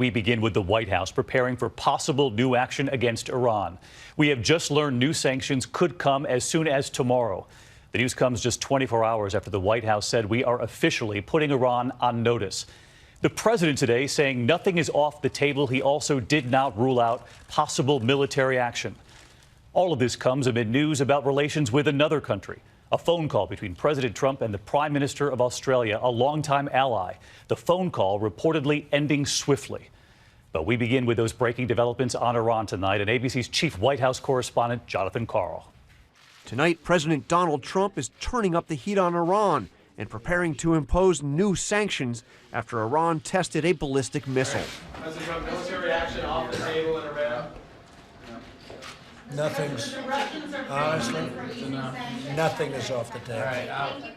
we begin with the White House preparing for possible new action against Iran. We have just learned new sanctions could come as soon as tomorrow. The news comes just 24 hours after the White House said we are officially putting Iran on notice. The president today saying nothing is off the table. He also did not rule out possible military action. All of this comes amid news about relations with another country. A phone call between President Trump and the Prime Minister of Australia, a longtime ally. The phone call reportedly ending swiftly. But we begin with those breaking developments on Iran tonight, and ABC's chief White House correspondent, Jonathan Karl. Tonight, President Donald Trump is turning up the heat on Iran and preparing to impose new sanctions after Iran tested a ballistic missile. President Trump, military action off the table in Iran? Nothing's, honestly, nothing is off the table.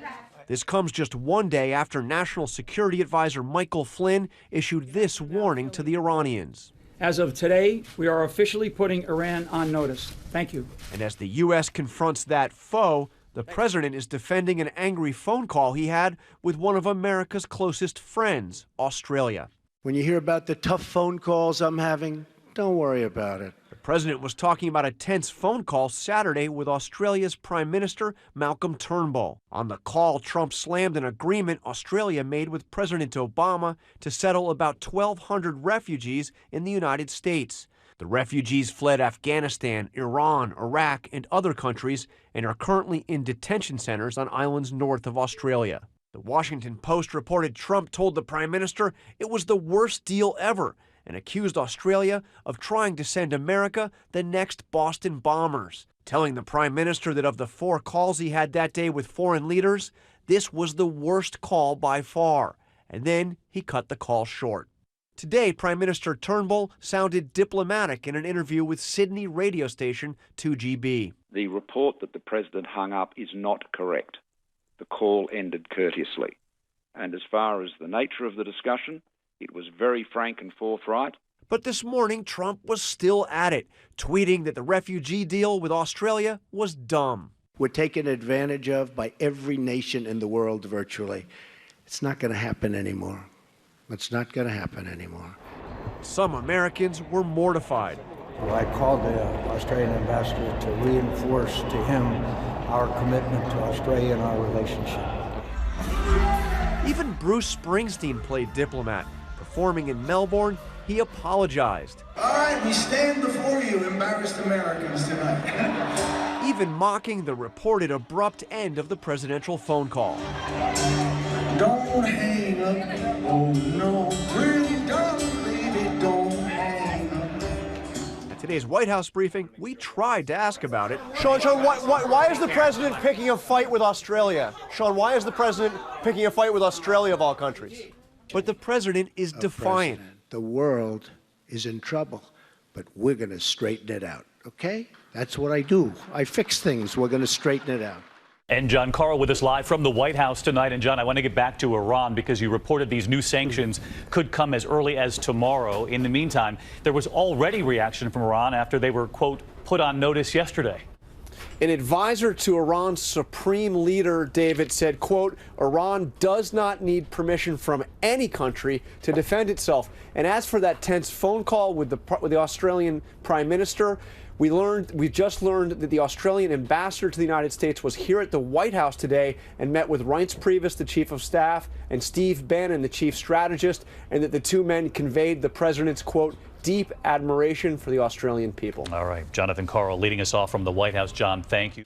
This comes just one day after National Security Advisor Michael Flynn issued this warning to the Iranians. As of today, we are officially putting Iran on notice. Thank you. And as the U.S. confronts that foe, the president is defending an angry phone call he had with one of America's closest friends, Australia. When you hear about the tough phone calls I'm having, don't worry about it. The president was talking about a tense phone call Saturday with Australia's Prime Minister Malcolm Turnbull. On the call, Trump slammed an agreement Australia made with President Obama to settle about 1,200 refugees in the United States. The refugees fled Afghanistan, Iran, Iraq, and other countries and are currently in detention centers on islands north of Australia. The Washington Post reported Trump told the Prime Minister it was the worst deal ever and accused Australia of trying to send America the next Boston bombers, telling the Prime Minister that of the 4 calls he had that day with foreign leaders, this was the worst call by far. And then he cut the call short. Today, Prime Minister Turnbull sounded diplomatic in an interview with Sydney radio station 2GB. The report that the president hung up is not correct. The call ended courteously. And as far as the nature of the discussion, it was very frank and forthright. But this morning, Trump was still at it, tweeting that the refugee deal with Australia was dumb. We're taken advantage of by every nation in the world virtually. It's not going to happen anymore. It's not going to happen anymore. Some Americans were mortified. Well, I called the Australian ambassador to reinforce to him our commitment to Australia and our relationship. Even Bruce Springsteen played diplomat. Performing in Melbourne, he apologized. All right, we stand before you, embarrassed Americans, tonight. Even mocking the reported abrupt end of the presidential phone call. Don't hang up, oh no, pretty darling baby, don't hang up. At today's White House briefing, we tried to ask about it. Sean, why is the president picking a fight with Australia? Sean, why is the president picking a fight with Australia of all countries? But the president is defiant. The world is in trouble, but we're going to straighten it out, okay? That's what I do. I fix things. We're going to straighten it out. And John Karl with us live from the White House tonight. And John, I want to get back to Iran because you reported these new sanctions could come as early as tomorrow. In the meantime, there was already reaction from Iran after they were, quote, put on notice yesterday. An advisor to Iran's supreme leader, David, said, quote, Iran does not need permission from any country to defend itself. And as for that tense phone call with the Australian Prime Minister, we just learned that the Australian ambassador to the United States was here at the White House today and met with Reince Priebus, the chief of staff, and Steve Bannon, the chief strategist, and that the two men conveyed the president's, quote, deep admiration for the Australian people. All right. Jonathan Karl leading us off from the White House. John, thank you.